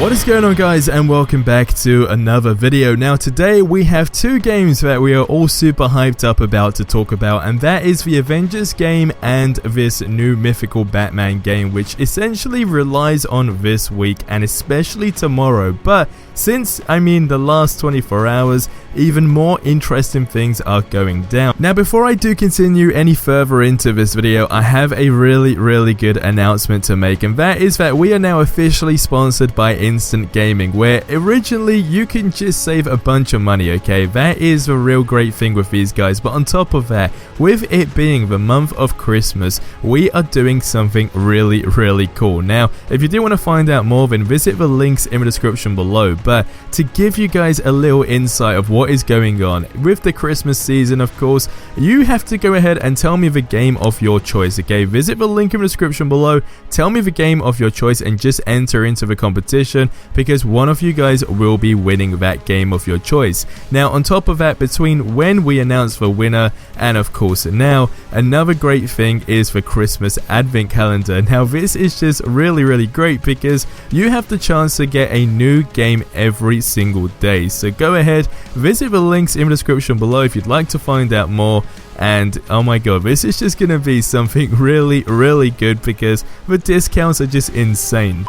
What is going on, guys, and welcome back to another video. Now today we have two games that we are all super hyped up about to talk about, and that is the Avengers game and this new mythical Batman game, which essentially relies on this week and especially tomorrow. But since, the last 24 hours, even more interesting things are going down. Now before I do continue any further into this video, I have a really good announcement to make, and that is that we are now officially sponsored by Instant Gaming, where originally you can just save a bunch of money, okay? That is a real great thing with these guys, but on top of that, with it being the month of Christmas, we are doing something really cool. Now, if you do want to find out more, then visit the links in the description below, but to give you guys a little insight of what is going on with the Christmas season, of course, you have to go ahead and tell me the game of your choice, okay? Visit the link in the description below, tell me the game of your choice, and just enter into the competition, because one of you guys will be winning that game of your choice. Now on top of that, between when we announce the winner and of course now, another great thing is the Christmas advent calendar. Now this is just really great because you have the chance to get a new game every single day. So go ahead, visit the links in the description below if you'd like to find out more. And oh my god, this is just gonna be something really good because the discounts are just insane.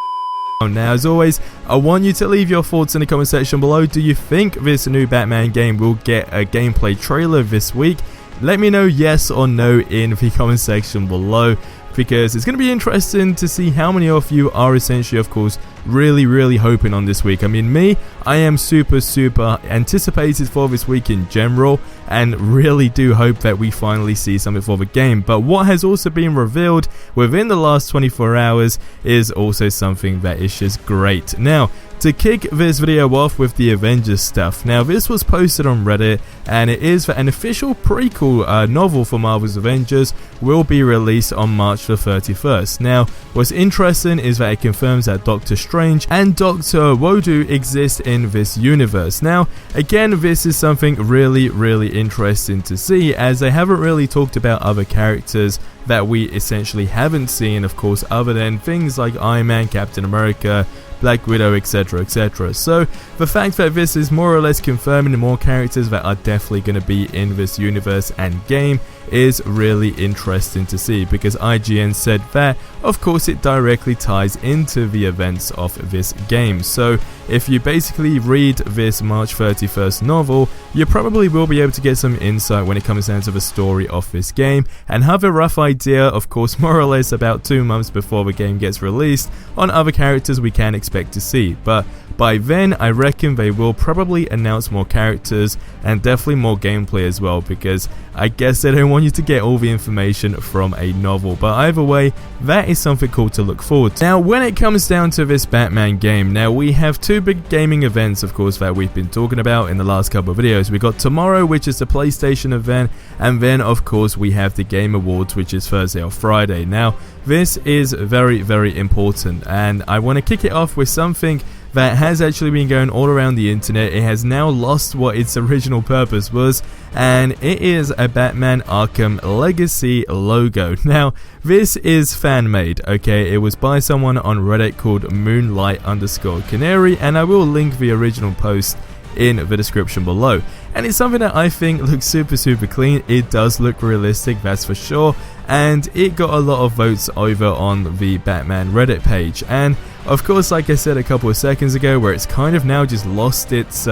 Now, as always, I want you to leave your thoughts in the comment section below. Do you think this new Batman game will get a gameplay trailer this week? Let me know yes or no in the comment section below, because it's going to be interesting to see how many of you are essentially, of course, really hoping on this week. I am super anticipated for this week in general, and really do hope that we finally see something for the game. But what has also been revealed within the last 24 hours is also something that is just great. Now, to kick this video off with the Avengers stuff. Now this was posted on Reddit, and it is that an official prequel novel for Marvel's Avengers will be released on March the 31st. Now what's interesting is that it confirms that Doctor Strange and Dr. Wodu exist in this universe. Now again, this is something really interesting to see, as they haven't really talked about other characters that we essentially haven't seen, of course, other than things like Iron Man, Captain America, Black Widow, etc. So the fact that this is more or less confirming more characters that are definitely going to be in this universe and game is really interesting to see, because IGN said that of course it directly ties into the events of this game. So if you basically read this March 31st novel, you probably will be able to get some insight when it comes down to the story of this game, and have a rough idea, of course, more or less about 2 months before the game gets released, on other characters we can expect to see. But by then, I reckon they will probably announce more characters and definitely more gameplay as well, because I guess they don't want you to get all the information from a novel. But either way, that is something cool to look forward to. Now, when it comes down to this Batman game, now we have 2 big gaming events, of course, that we've been talking about in the last couple of videos. We got tomorrow, which is the PlayStation event, and then of course we have the Game Awards, which is Thursday or Friday. Now, this is very important, and I want to kick it off with something that has actually been going all around the internet. It has now lost what its original purpose was, and it is a Batman Arkham Legacy logo. Now, this is fan-made, okay? It was by someone on Reddit called Moonlight_Canary, and I will link the original post in the description below. And it's something that I think looks super clean. It does look realistic, that's for sure, and it got a lot of votes over on the Batman Reddit page. And of course, like I said a couple of seconds ago, where it's kind of now just lost its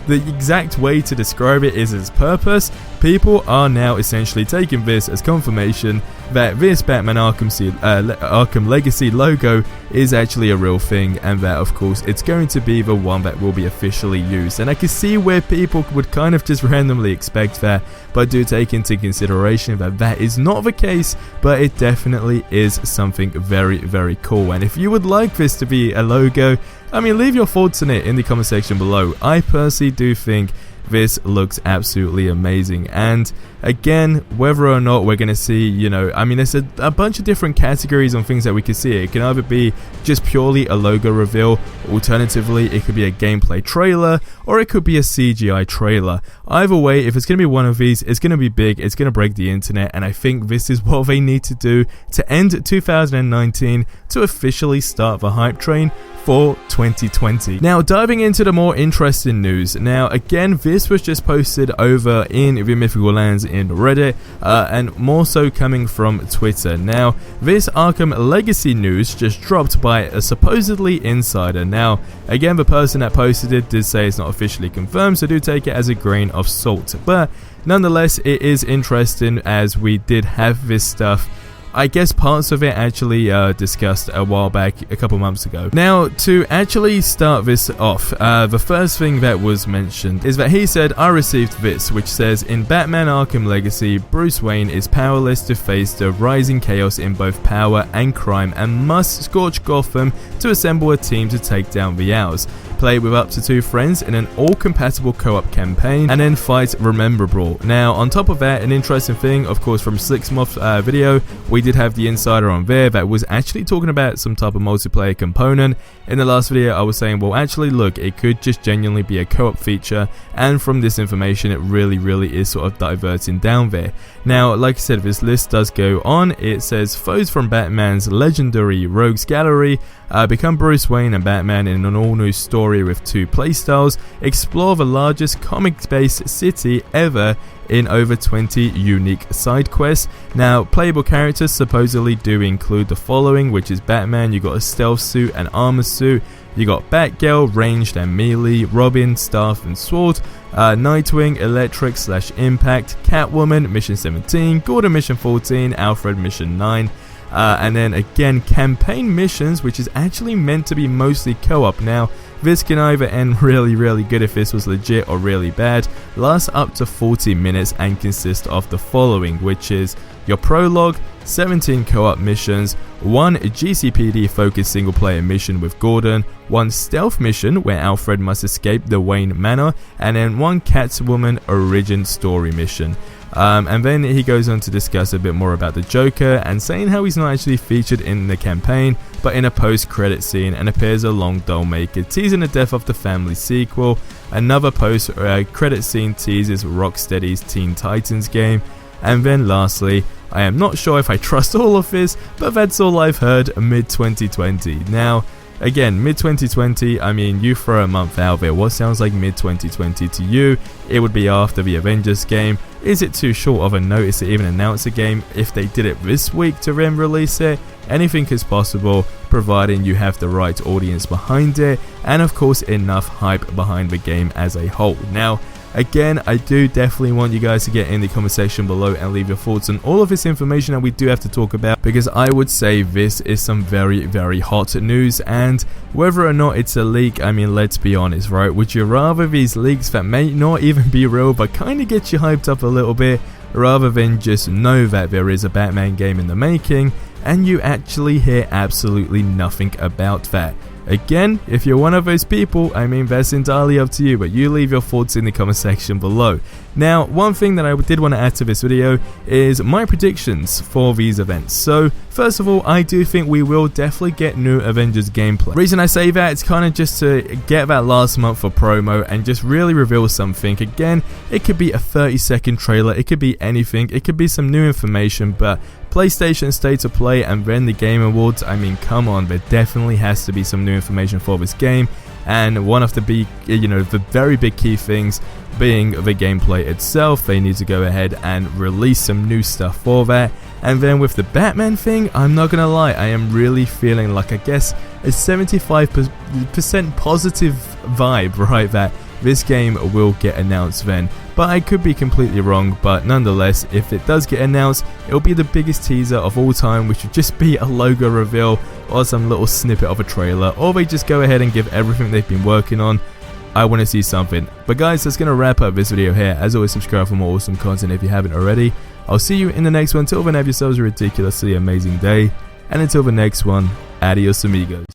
the exact way to describe it is its purpose, people are now essentially taking this as confirmation that this Batman Arkham Legacy logo is actually a real thing, and that of course it's going to be the one that will be officially used. And I can see where people would kind of just randomly expect that, but do take into consideration that that is not the case, but it definitely is something very cool. And if you would like this to be a logo, leave your thoughts on it in the comment section below. I personally do think this looks absolutely amazing. And again, whether or not we're going to see, there's a bunch of different categories on things that we can see. It can either be just purely a logo reveal, alternatively it could be a gameplay trailer, or it could be a CGI trailer. Either way, if it's going to be one of these, it's going to be big, it's going to break the internet, and I think this is what they need to do to end 2019, to officially start the hype train for 2020. Now, diving into the more interesting news. Now, again, this was just posted over in the Mythical Lands in Reddit, and more so coming from Twitter. Now, this Arkham Legacy news just dropped by a supposedly insider. Now, again, the person that posted it did say it's not officially confirmed, so do take it as a grain of salt. But nonetheless, it is interesting as we did have this stuff. I guess parts of it actually discussed a while back, a couple months ago. Now, to actually start this off, the first thing that was mentioned is that he said, I received this, which says, in Batman Arkham Legacy, Bruce Wayne is powerless to face the rising chaos in both power and crime and must scorch Gotham to assemble a team to take down the Owls. Play with up to 2 friends in an all-compatible co-op campaign, and then fight Rememberable. Now, on top of that, an interesting thing, of course, from Slicksmoth's video, we did have the insider on there that was actually talking about some type of multiplayer component. In the last video, I was saying, well, actually, look, it could just genuinely be a co-op feature, and from this information, it really is sort of diverting down there. Now, like I said, this list does go on. It says, foes from Batman's legendary Rogues Gallery become Bruce Wayne and Batman in an all-new story with 2 playstyles, explore the largest comic-based city ever in over 20 unique side quests. Now, playable characters supposedly do include the following, which is Batman, you got a stealth suit and armor suit, you got Batgirl, ranged and melee, Robin, staff and sword, Nightwing, electric / impact, Catwoman, mission 17, Gordon, mission 14, Alfred, mission 9, and then again campaign missions, which is actually meant to be mostly co-op. Now, this can either end really good if this was legit, or really bad, last up to 40 minutes and consist of the following, which is your prologue, 17 co-op missions, 1 GCPD focused single player mission with Gordon, 1 stealth mission where Alfred must escape the Wayne Manor, and then 1 Catwoman origin story mission. And then he goes on to discuss a bit more about the Joker and saying how he's not actually featured in the campaign, but in a post-credit scene and appears along Dollmaker, teasing the death of the family sequel. Another post-credit scene teases Rocksteady's Teen Titans game. And then lastly, I am not sure if I trust all of this, but that's all I've heard, mid-2020. Now, again, mid-2020, I mean, you throw a month out there, what sounds like mid-2020 to you? It would be after the Avengers game. Is it too short of a notice to even announce a game if they did it this week to then release it? Anything is possible, providing you have the right audience behind it, and of course enough hype behind the game as a whole. Now, again, I do definitely want you guys to get in the comment section below and leave your thoughts on all of this information that we do have to talk about, because I would say this is some very hot news. And whether or not it's a leak, I mean, let's be honest, right? Would you rather these leaks that may not even be real but kind of get you hyped up a little bit, rather than just know that there is a Batman game in the making and you actually hear absolutely nothing about that? Again, if you're one of those people, I mean, that's entirely up to you, but you leave your thoughts in the comment section below. Now, one thing that I did want to add to this video is my predictions for these events. So, first of all, I do think we will definitely get new Avengers gameplay. The reason I say that, it's kind of just to get that last month for promo and just really reveal something. Again, it could be a 30-second trailer, it could be anything, it could be some new information, but PlayStation State of Play and then the Game Awards, I mean, come on, there definitely has to be some new information for this game. And one of the big, the very big key things being the gameplay itself. They need to go ahead and release some new stuff for that. And then with the Batman thing, I'm not gonna lie, I am really feeling like, I guess, a 75% positive vibe, right, that this game will get announced then. But I could be completely wrong, but nonetheless, if it does get announced, it'll be the biggest teaser of all time, which would just be a logo reveal or some little snippet of a trailer, or they just go ahead and give everything they've been working on. I want to see something. But guys, that's going to wrap up this video here. As always, subscribe for more awesome content if you haven't already. I'll see you in the next one. Till then, have yourselves a ridiculously amazing day. And until the next one, adios amigos.